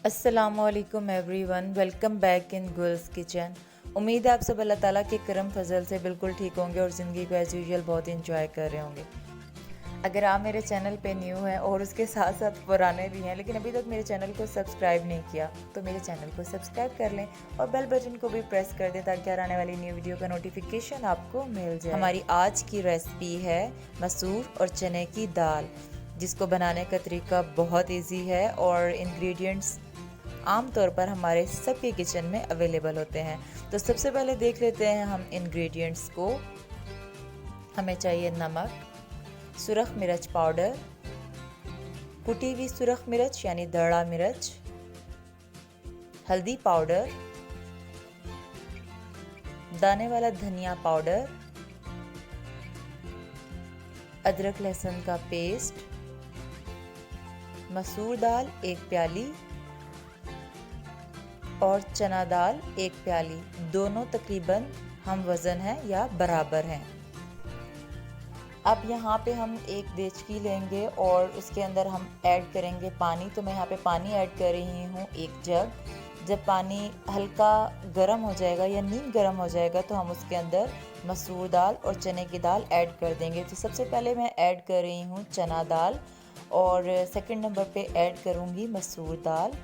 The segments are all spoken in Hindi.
अस्सलामुअलैकुम everyone, welcome back in girls kitchen. उम्मीद है आप सब अल्लाह ताला के करम फजल से बिल्कुल ठीक होंगे और ज़िंदगी को एज़ यूजुअल बहुत इंजॉय कर रहे होंगे। अगर आप मेरे चैनल पे न्यू हैं और उसके साथ साथ पुराने भी हैं लेकिन अभी तक मेरे चैनल को सब्सक्राइब नहीं किया तो मेरे चैनल को सब्सक्राइब कर लें और बेल बटन को भी प्रेस कर दें ताकि हर आने वाली न्यू वीडियो का नोटिफिकेशन आपको मिल जाए। हमारी आज की रेसिपी है मसूर और चने की दाल, जिसको बनाने का तरीका बहुत ईजी है और इंग्रेडिएंट्स आम तौर पर हमारे सबके किचन में अवेलेबल होते हैं। तो सबसे पहले देख लेते हैं हम इंग्रेडिएंट्स को। हमें चाहिए नमक, सुरख मिर्च पाउडर, कुटी हुई सुरख मिर्च यानी दड़ा मिर्च, हल्दी पाउडर, दाने वाला धनिया पाउडर, अदरक लहसुन का पेस्ट, मसूर दाल 1 प्याली और चना दाल 1 प्याली, दोनों तकरीबन हम वज़न है या बराबर हैं। अब यहाँ पे हम एक देचकी लेंगे और उसके अंदर हम ऐड करेंगे पानी। तो मैं यहाँ पे पानी ऐड कर रही हूँ 1 जग। जब पानी हल्का गर्म हो जाएगा या नीम गर्म हो जाएगा तो हम उसके अंदर मसूर दाल और चने की दाल ऐड कर देंगे। तो सबसे पहले मैं ऐड कर रही हूँ चना दाल और सेकंड नंबर पे ऐड करूँगी मसूर दाल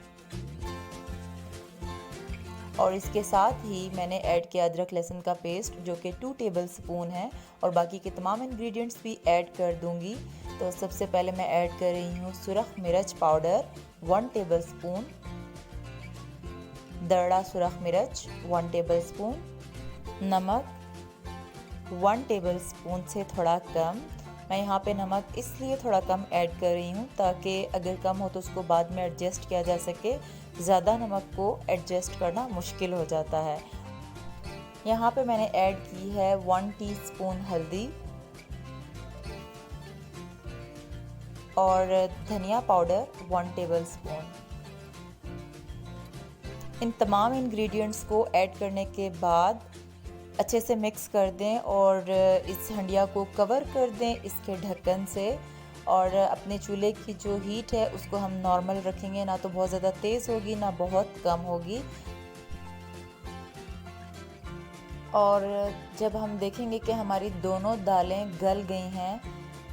और इसके साथ ही मैंने ऐड किया अदरक लहसुन का पेस्ट जो कि 2 टेबल स्पून है और बाकी के तमाम इंग्रेडिएंट्स भी ऐड कर दूंगी। तो सबसे पहले मैं ऐड कर रही हूँ सुरख मिर्च पाउडर 1 टेबल स्पून, दरड़ा सुरख मिर्च 1 टेबल स्पून, नमक 1 टेबल स्पून से थोड़ा कम। मैं यहाँ पे नमक इसलिए थोड़ा कम ऐड कर रही हूँ ताकि अगर कम हो तो उसको बाद में एडजस्ट किया जा सके। ज़्यादा नमक को एडजस्ट करना मुश्किल हो जाता है। यहाँ पे मैंने ऐड की है 1 टीस्पून हल्दी और धनिया पाउडर 1 टेबल स्पून। इन तमाम इंग्रेडिएंट्स को ऐड करने के बाद अच्छे से मिक्स कर दें और इस हंडिया को कवर कर दें इसके ढक्कन से। और अपने चूल्हे की जो हीट है उसको हम नॉर्मल रखेंगे, ना तो बहुत ज़्यादा तेज़ होगी ना बहुत कम होगी। और जब हम देखेंगे कि हमारी दोनों दालें गल गई हैं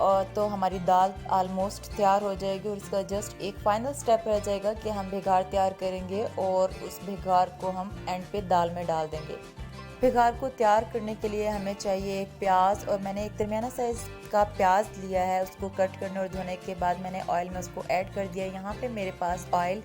और तो हमारी दाल आलमोस्ट तैयार हो जाएगी और इसका जस्ट एक फ़ाइनल स्टेप रह जाएगा कि हम भिगार तैयार करेंगे और उस भिगार को हम एंड पे दाल में डाल देंगे। भिगार को तैयार करने के लिए हमें चाहिए एक प्याज और मैंने एक दरमियाना साइज़ का प्याज लिया है। उसको कट करने और धोने के बाद मैंने ऑयल में उसको ऐड कर दिया। यहाँ पे मेरे पास ऑयल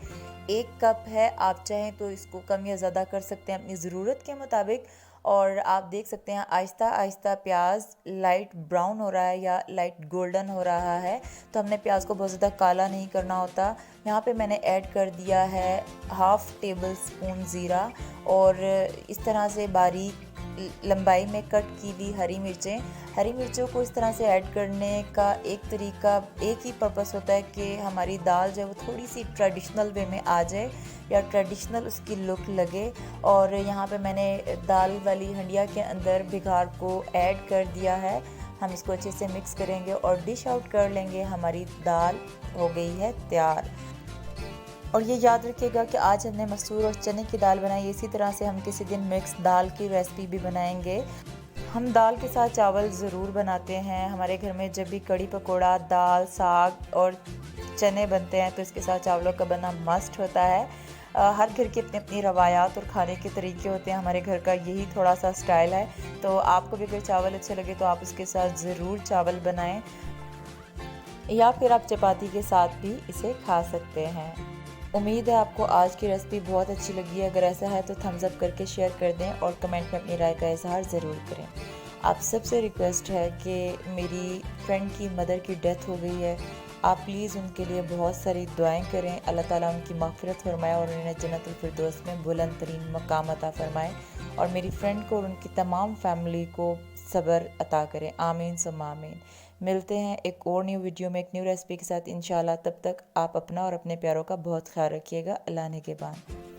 1 कप है। आप चाहें तो इसको कम या ज़्यादा कर सकते हैं अपनी ज़रूरत के मुताबिक। और आप देख सकते हैं आहिस्ता आहिस्ता प्याज लाइट ब्राउन हो रहा है या लाइट गोल्डन हो रहा है। तो हमने प्याज को बहुत ज़्यादा काला नहीं करना होता। यहाँ पे मैंने ऐड कर दिया है 1/2 टेबल स्पून ज़ीरा और इस तरह से बारीक लंबाई में कट की हुई हरी मिर्चें। हरी मिर्चों को इस तरह से ऐड करने का एक तरीका, एक ही पर्पस होता है कि हमारी दाल जो है वो थोड़ी सी ट्रेडिशनल वे में आ जाए या ट्रेडिशनल उसकी लुक लगे। और यहाँ पे मैंने दाल वाली हंडिया के अंदर भिगार को ऐड कर दिया है। हम इसको अच्छे से मिक्स करेंगे और डिश आउट कर लेंगे। हमारी दाल हो गई है तैयार। और ये याद रखिएगा कि आज हमने मसूर और चने की दाल बनाई। इसी तरह से हम किसी दिन मिक्स दाल की रेसिपी भी बनाएंगे। हम दाल के साथ चावल ज़रूर बनाते हैं। हमारे घर में जब भी कड़ी पकोड़ा, दाल, साग और चने बनते हैं तो इसके साथ चावलों का बनना मस्ट होता है। हर घर की अपनी अपनी रवायात और खाने के तरीके होते हैं। हमारे घर का यही थोड़ा सा स्टाइल है। तो आपको भी अगर चावल अच्छे लगे तो आप उसके साथ ज़रूर चावल बनाएं या फिर आप चपाती के साथ भी इसे खा सकते हैं। उम्मीद है आपको आज की रेसिपी बहुत अच्छी लगी है। अगर ऐसा है तो थम्स अप करके शेयर कर दें और कमेंट में अपनी राय का इजहार ज़रूर करें। आप सबसे रिक्वेस्ट है कि मेरी फ्रेंड की मदर की डेथ हो गई है, आप प्लीज़ उनके लिए बहुत सारी दुआएं करें। अल्लाह ताला उनकी मग़फ़िरत फरमाए और उन्हें जन्नतुल फिरदौस में बुलंद तरीन मकाम अता फरमाए और मेरी फ्रेंड को और उनकी तमाम फैमिली को सब्र अता करें। आमीन सुम्मा आमीन। मिलते हैं एक और न्यू वीडियो में एक न्यू रेसिपी के साथ इंशाल्लाह। तब तक आप अपना और अपने प्यारों का बहुत ख्याल रखिएगा। अल्लाह ने के बाद।